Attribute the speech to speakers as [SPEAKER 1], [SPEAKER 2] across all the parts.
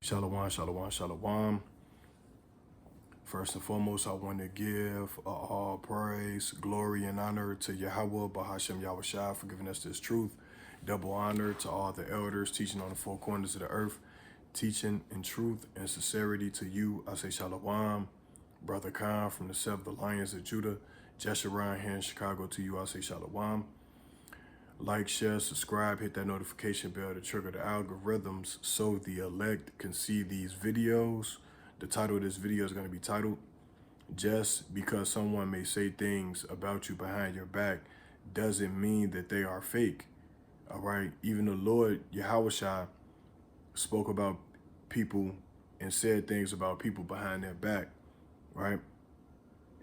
[SPEAKER 1] Shalom, shalom, shalom. First and foremost, I want to give all praise, glory, and honor to Yahweh, Bahashem Yahawashi, for giving us this truth. Double honor to all the elders teaching on the four corners of the earth, teaching in truth and sincerity to you. I say shalom. Brother Khan from the Seven of the Lions of Judah, Jeshurun here in Chicago to you. I say shalom. Like, share, subscribe, hit that notification bell to trigger the algorithms so the elect can see these videos. The title of this video is going to be titled, Just Because Someone May Say Things About You Behind Your Back Doesn't Mean That They Are Fake. All right. Even the Lord, Yahawashi, spoke about people and said things about people behind their back. Right.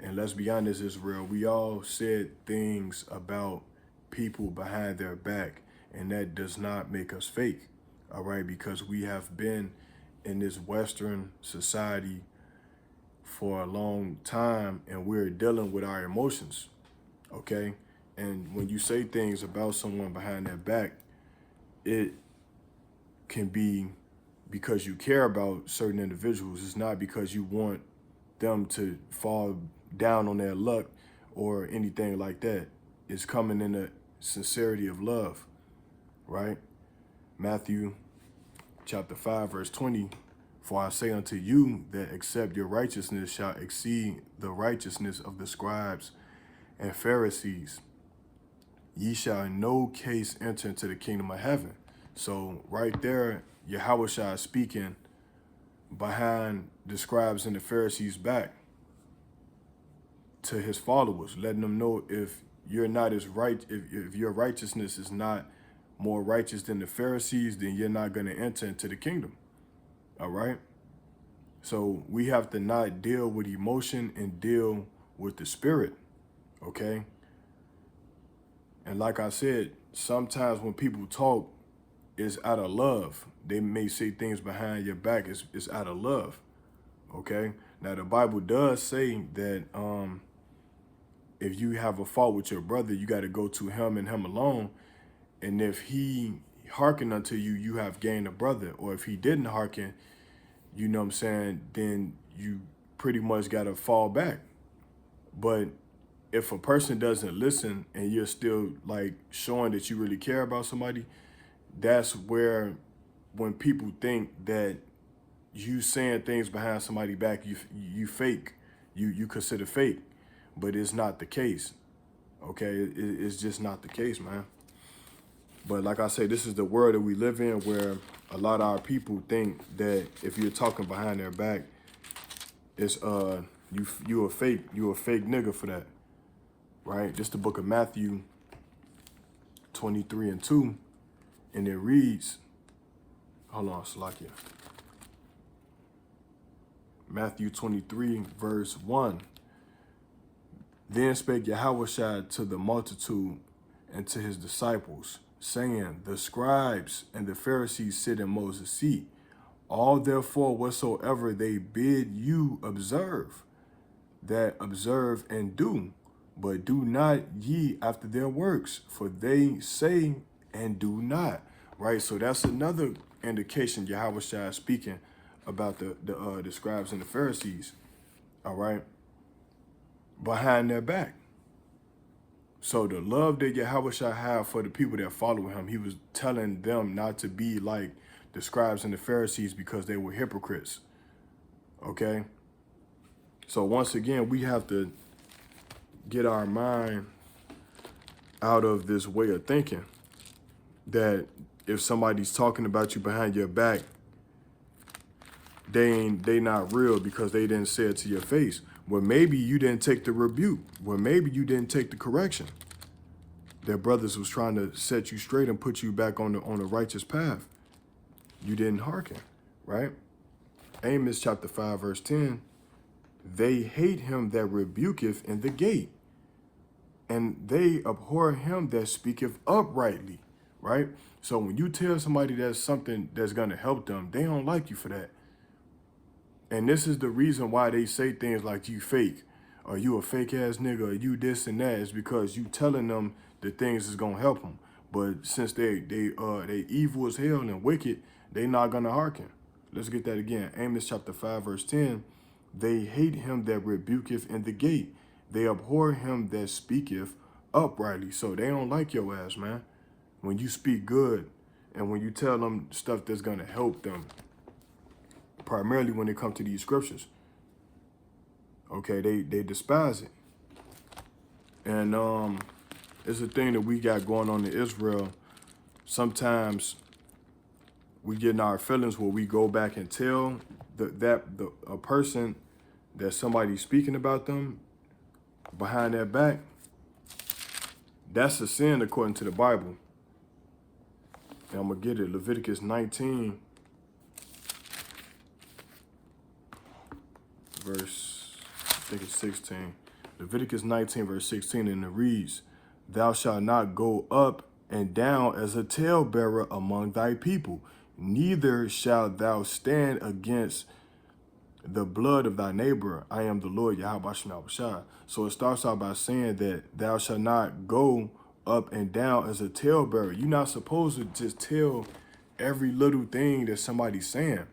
[SPEAKER 1] And let's be honest, Israel, we all said things about people behind their back, and that does not make us fake. All right, because we have been in this Western society for a long time, and we're dealing with our emotions. Okay, and when you say things about someone behind their back, it can be because you care about certain individuals. It's not because you want them to fall down on their luck or anything like that. It's coming in the sincerity of love, right? Matthew chapter 5, verse 20, for I say unto you that except your righteousness shall exceed the righteousness of the scribes and Pharisees, ye shall in no case enter into the kingdom of heaven. So right there, Yahawashi is speaking behind the scribes and the Pharisees' back to his followers, letting them know if you're not as right, if your righteousness is not more righteous than the Pharisees, then you're not going to enter into the kingdom. All right. So we have to not deal with emotion and deal with the spirit. Okay. And like I said, sometimes when people talk, it's out of love. They may say things behind your back. It's out of love. Okay. Now, the Bible does say that if you have a fault with your brother, you got to go to him and him alone. And if he hearken unto you, you have gained a brother. Or if he didn't hearken, you know what I'm saying, then you pretty much got to fall back. But if a person doesn't listen and you're still like showing that you really care about somebody, that's where when people think that you saying things behind somebody's back, you fake, you consider fake. But it's not the case, okay? It's just not the case, man. But like I say, this is the world that we live in, where a lot of our people think that if you're talking behind their back, it's you a fake nigga for that, right? This the book of Matthew 23:2, and it reads, hold on, Salakia. Matthew 23, verse 1. Then spake Yahawashi to the multitude and to his disciples, saying, the scribes and the Pharisees sit in Moses' seat. All therefore whatsoever they bid you observe, that observe and do, but do not ye after their works, for they say and do not. Right? So that's another indication Yahawashi is speaking about the scribes and the Pharisees. All right. Behind their back. So the love that Yahawashi have for the people that follow him, he was telling them not to be like the scribes and the Pharisees because they were hypocrites. Okay? So once again, we have to get our mind out of this way of thinking that if somebody's talking about you behind your back, they not real because they didn't say it to your face. Well, maybe you didn't take the rebuke. Well, maybe you didn't take the correction. Their brothers was trying to set you straight and put you back on the righteous path. You didn't hearken, right? Amos chapter 5, verse 10. They hate him that rebuketh in the gate, and they abhor him that speaketh uprightly, right? So when you tell somebody that's something that's going to help them, they don't like you for that. And this is the reason why they say things like you fake, or you a fake ass nigga, or you this and that, is because you telling them the things is gonna help them. But since they evil as hell and wicked, they not gonna hearken. Let's get that again. Amos chapter 5, verse 10. They hate him that rebuketh in the gate. They abhor him that speaketh uprightly. So they don't like your ass, man. When you speak good and when you tell them stuff that's going to help them, primarily when it comes to these scriptures. Okay, they despise it. And it's a thing that we got going on in Israel. Sometimes we get in our feelings where we go back and tell a person that somebody's speaking about them behind their back. That's a sin according to the Bible. And I'm going to get it. Leviticus 19, verse, I think it's 16. Leviticus 19, verse 16, and it reads, Thou shalt not go up and down as a talebearer among thy people, neither shalt thou stand against the blood of thy neighbor. I am the Lord, Yahawashi. So it starts out by saying that thou shalt not go up and down as a talebearer. You're not supposed to just tell every little thing that somebody's saying,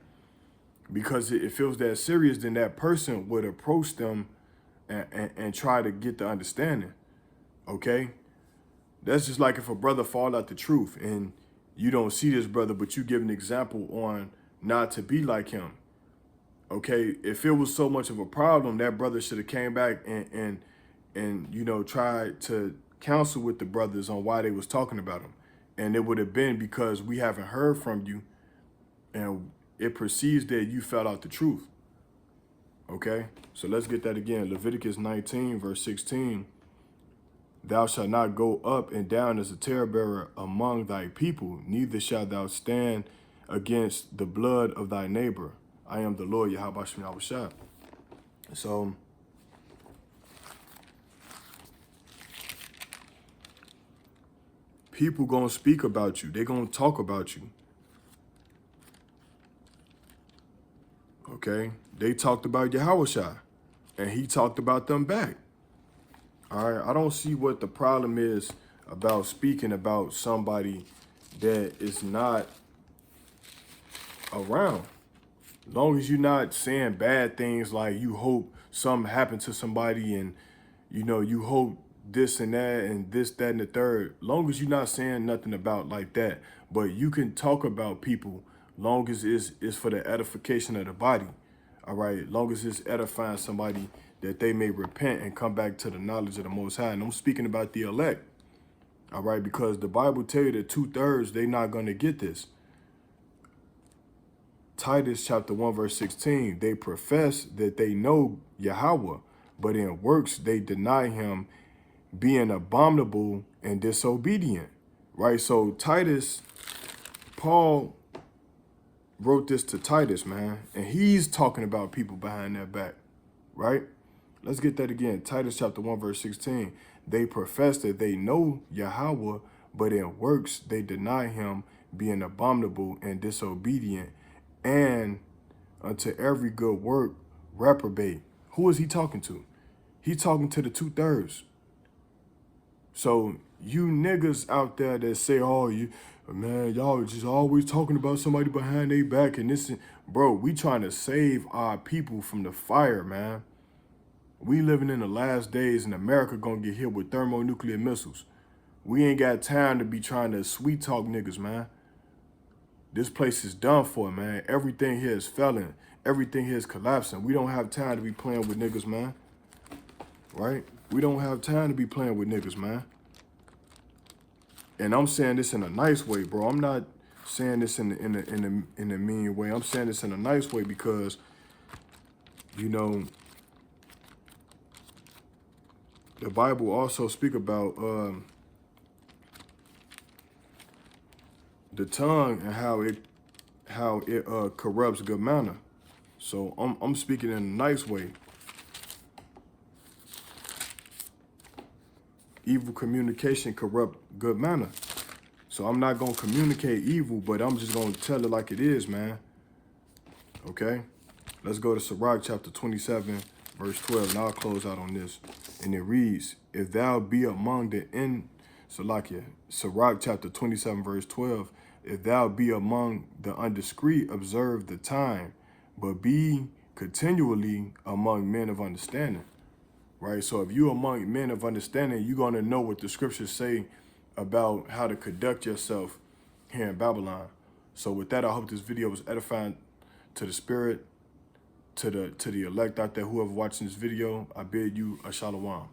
[SPEAKER 1] because if it feels that serious, then that person would approach them and try to get the understanding. Okay? That's just like if a brother fall out the truth and you don't see this brother, but you give an example on not to be like him. Okay, if it was so much of a problem, that brother should have came back and you know, tried to counsel with the brothers on why they was talking about him. And it would have been because we haven't heard from you and it perceives that you fell out the truth. Okay, so let's get that again. Leviticus 19, verse 16. Thou shalt not go up and down as a talebearer among thy people, neither shalt thou stand against the blood of thy neighbor. I am the Lord, Yahawashi. So people gonna speak about you. They gonna talk about you. Okay, they talked about Yahawashi, and he talked about them back. All right, I don't see what the problem is about speaking about somebody that is not around. As long as you're not saying bad things like you hope something happened to somebody and, you know, you hope this and that and this, that, and the third. Long as you're not saying nothing about like that. But you can talk about people long as it's for the edification of the body. All right, long as it's edifying somebody that they may repent and come back to the knowledge of the Most High. And I'm speaking about the elect. All right, because the Bible tell you that 2/3, they're not going to get this. Titus chapter 1, verse 16, they profess that they know Yahweh, but in works they deny him, being abominable and disobedient. Right? So Titus, Paul wrote this to Titus, man, and he's talking about people behind their back. Right? Let's get that again. Titus chapter 1, verse 16. They profess that they know Yahweh, but in works they deny him, being abominable and disobedient, and unto every good work reprobate. Who is he talking to? He's talking to the 2/3. So you niggas out there that say, oh, you, man, y'all just always talking about somebody behind their back and this, bro, we trying to save our people from the fire, man. We living in the last days and America gonna get hit with thermonuclear missiles. We ain't got time to be trying to sweet talk niggas, man. This place is done for, man. Everything here is failing. Everything here is collapsing. We don't have time to be playing with niggas, man. Right? We don't have time to be playing with niggas, man. And I'm saying this in a nice way, bro. I'm not saying this in a mean way. I'm saying this in a nice way because, you know, the Bible also speak about the tongue and how it corrupts good manner. So I'm speaking in a nice way. Evil communication corrupt good manner. So I'm not gonna communicate evil, but I'm just gonna tell it like it is, man. Okay? Let's go to Sirach chapter 27, verse 12, and I'll close out on this. And it reads, if thou be among the Sirach chapter 27, verse 12, If thou be among the undiscreet, observe the time, but be continually among men of understanding. Right? So if you among men of understanding, you're going to know what the scriptures say about how to conduct yourself here in Babylon. So with that, I hope this video was edifying to the spirit, to the elect out there, whoever watching this video. I bid you a shalom.